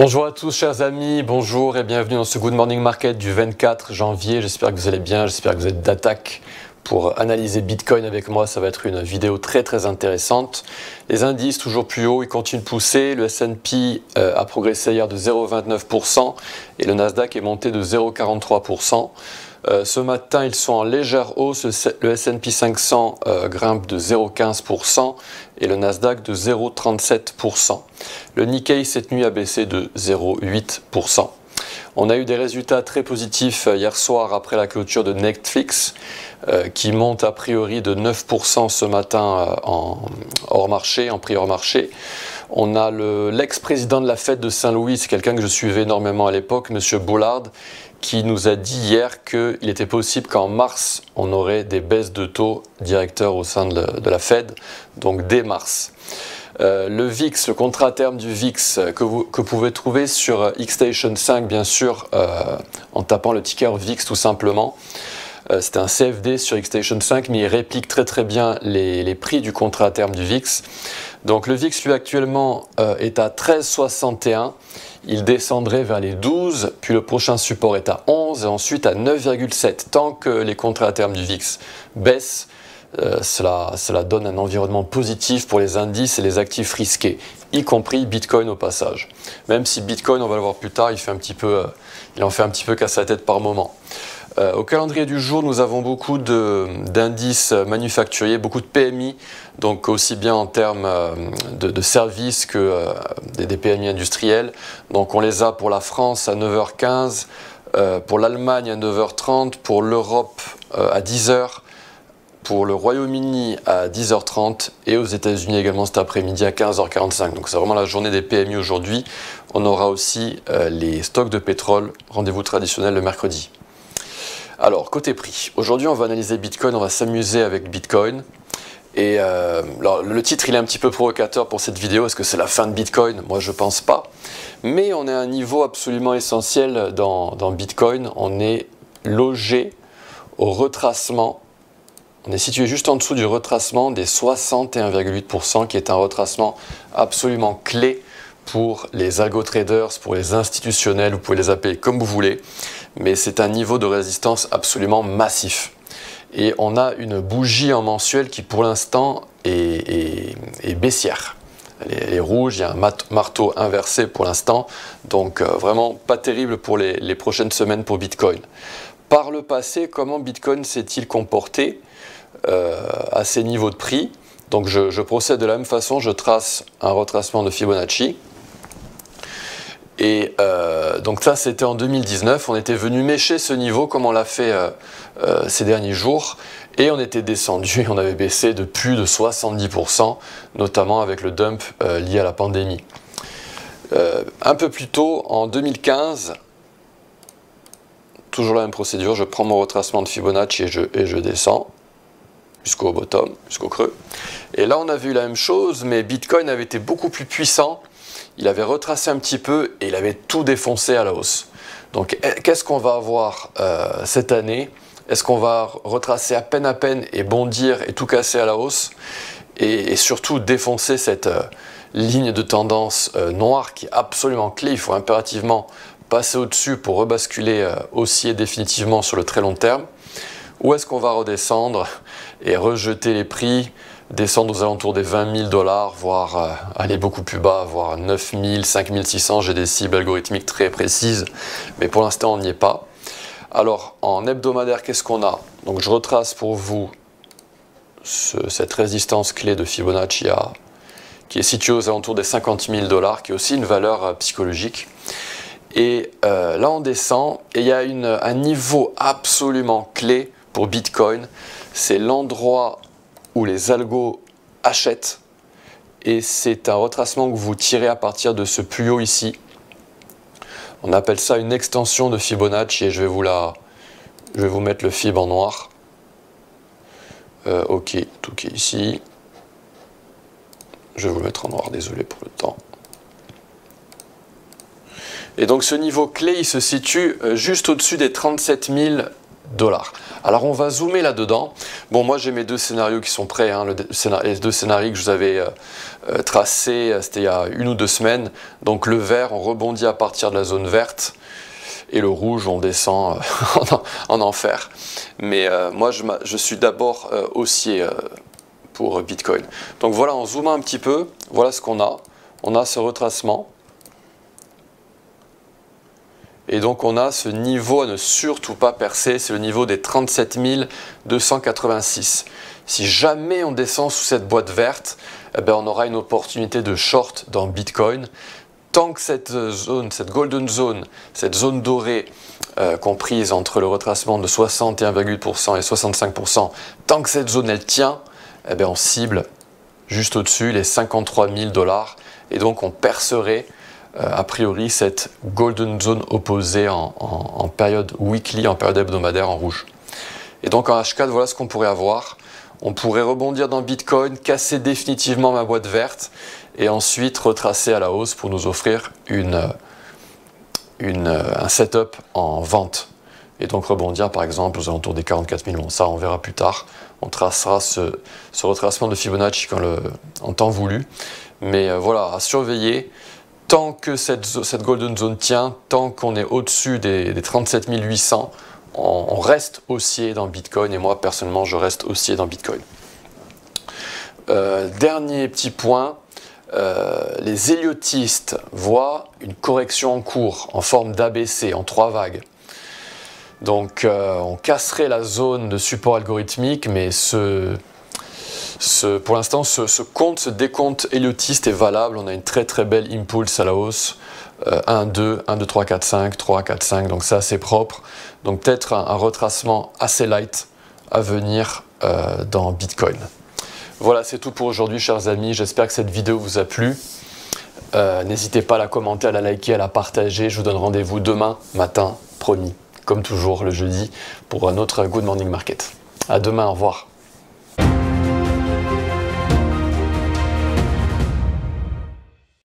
Bonjour à tous chers amis, bonjour et bienvenue dans ce Good Morning Market du 24 janvier. J'espère que vous allez bien, j'espère que vous êtes d'attaque pour analyser Bitcoin avec moi. Ça va être une vidéo très intéressante. Les indices toujours plus haut, ils continuent de pousser. Le S&P a progressé hier de 0,29% et le Nasdaq est monté de 0,43%. Ce matin, ils sont en légère hausse. Le S&P 500 grimpe de 0,15% et le Nasdaq de 0,37%. Le Nikkei cette nuit a baissé de 0,8%. On a eu des résultats très positifs hier soir après la clôture de Netflix qui monte a priori de 9% ce matin en prix hors marché. On a l'ex-président de la Fed de Saint-Louis, c'est quelqu'un que je suivais énormément à l'époque, M. Bullard, qui nous a dit hier qu'il était possible qu'en mars, on aurait des baisses de taux directeurs au sein de la Fed, donc dès mars. Le VIX, le contrat à terme du VIX que vous pouvez trouver sur Xstation 5, bien sûr, en tapant le ticker VIX tout simplement. C'est un CFD sur Xstation 5, mais il réplique très bien les prix du contrat à terme du VIX. Donc le VIX, lui, actuellement, est à 13,61. Il descendrait vers les 12, puis le prochain support est à 11 et ensuite à 9,7. Tant que les contrats à terme du VIX baissent, cela donne un environnement positif pour les indices et les actifs risqués, y compris Bitcoin au passage. Même si Bitcoin, on va le voir plus tard, il en fait un petit peu casser la tête par moment. Au calendrier du jour, nous avons beaucoup d'indices manufacturiers, beaucoup de PMI, donc aussi bien en termes de services que des PMI industriels. Donc on les a pour la France à 9h15, pour l'Allemagne à 9h30, pour l'Europe à 10h, pour le Royaume-Uni à 10h30 et aux États-Unis également cet après-midi à 15h45. Donc c'est vraiment la journée des PMI aujourd'hui. On aura aussi les stocks de pétrole, rendez-vous traditionnel le mercredi. Alors, côté prix, aujourd'hui on va analyser Bitcoin, on va s'amuser avec Bitcoin. Et alors, le titre il est un petit peu provocateur pour cette vidéo, est-ce que c'est la fin de Bitcoin? Moi je pense pas. Mais on est à un niveau absolument essentiel dans Bitcoin, on est logé au retracement. On est situé juste en dessous du retracement des 61,8% qui est un retracement absolument clé pour les algo traders, pour les institutionnels, vous pouvez les appeler comme vous voulez, mais c'est un niveau de résistance absolument massif. Et on a une bougie en mensuel qui pour l'instant est baissière. Elle est rouge, il y a un marteau inversé pour l'instant, donc vraiment pas terrible pour les prochaines semaines pour Bitcoin. Par le passé, comment Bitcoin s'est-il comporté à ces niveaux de prix? Donc je procède de la même façon, je trace un retracement de Fibonacci. Et donc ça c'était en 2019, on était venu mécher ce niveau comme on l'a fait ces derniers jours. Et on était descendu, on avait baissé de plus de 70%, notamment avec le dump lié à la pandémie. Un peu plus tôt, en 2015, toujours la même procédure, je prends mon retracement de Fibonacci et je descends jusqu'au bottom, jusqu'au creux. Et là on a vu la même chose, mais Bitcoin avait été beaucoup plus puissant. Il avait retracé un petit peu et il avait tout défoncé à la hausse. Donc qu'est-ce qu'on va avoir cette année? Est-ce qu'on va retracer à peine et bondir et tout casser à la hausse et surtout défoncer cette ligne de tendance noire qui est absolument clé? Il faut impérativement passer au-dessus pour rebasculer haussier définitivement sur le très long terme. Ou est-ce qu'on va redescendre et rejeter les prix, descendre aux alentours des 20 000 $, voire aller beaucoup plus bas, voire 9 000, 5 600, j'ai des cibles algorithmiques très précises, mais pour l'instant on n'y est pas. Alors en hebdomadaire, qu'est-ce qu'on a? Donc je retrace pour vous cette résistance clé de Fibonacci qui est située aux alentours des 50 000 $, qui est aussi une valeur psychologique. Et là on descend et il y a un niveau absolument clé pour Bitcoin, c'est l'endroit où les algos achètent et c'est un retracement que vous tirez à partir de ce plus haut ici. On appelle ça une extension de Fibonacci et je vais vous mettre le Fib en noir. Ok, tout est ici. Je vais vous le mettre en noir, désolé pour le temps. Et donc ce niveau clé, il se situe juste au-dessus des 37 Alors on va zoomer là-dedans. Bon, moi j'ai mes deux scénarios qui sont prêts, hein, les deux scénarios que je vous avais tracés, c'était il y a 1 ou 2 semaines. Donc le vert, on rebondit à partir de la zone verte, et le rouge, on descend en enfer. Mais moi je suis d'abord haussier pour Bitcoin. Donc voilà, en zoomant un petit peu, voilà ce qu'on a. On a ce retracement. Et donc on a ce niveau à ne surtout pas percer, c'est le niveau des 37 286. Si jamais on descend sous cette boîte verte, eh bien on aura une opportunité de short dans Bitcoin. Tant que cette zone, cette golden zone, cette zone dorée comprise entre le retracement de 61,8% et 65%, tant que cette zone elle tient, eh bien on cible juste au-dessus les 53 000 $. Et donc on percerait a priori cette golden zone opposée en période weekly, en période hebdomadaire en rouge. Et donc en H4, voilà ce qu'on pourrait avoir. On pourrait rebondir dans Bitcoin, casser définitivement ma boîte verte et ensuite retracer à la hausse pour nous offrir un setup en vente. Et donc rebondir par exemple aux alentours des 44 000. Bon, ça on verra plus tard. On tracera ce retracement de Fibonacci en temps voulu. Mais voilà, à surveiller. Tant que cette golden zone tient, tant qu'on est au-dessus des 37 800, on reste haussier dans Bitcoin, et moi personnellement je reste haussier dans Bitcoin. Dernier petit point, les héliotistes voient une correction en cours en forme d'ABC en 3 vagues. Donc on casserait la zone de support algorithmique, mais pour l'instant, ce décompte héliotiste est valable. On a une très très belle impulse à la hausse. 1, 2, 1, 2, 3, 4, 5, 3, 4, 5. Donc c'est assez propre. Donc peut-être un retracement assez light à venir dans Bitcoin. Voilà, c'est tout pour aujourd'hui, chers amis. J'espère que cette vidéo vous a plu. N'hésitez pas à la commenter, à la liker, à la partager. Je vous donne rendez-vous demain matin, promis, comme toujours le jeudi, pour un autre Good Morning Market. À demain, au revoir.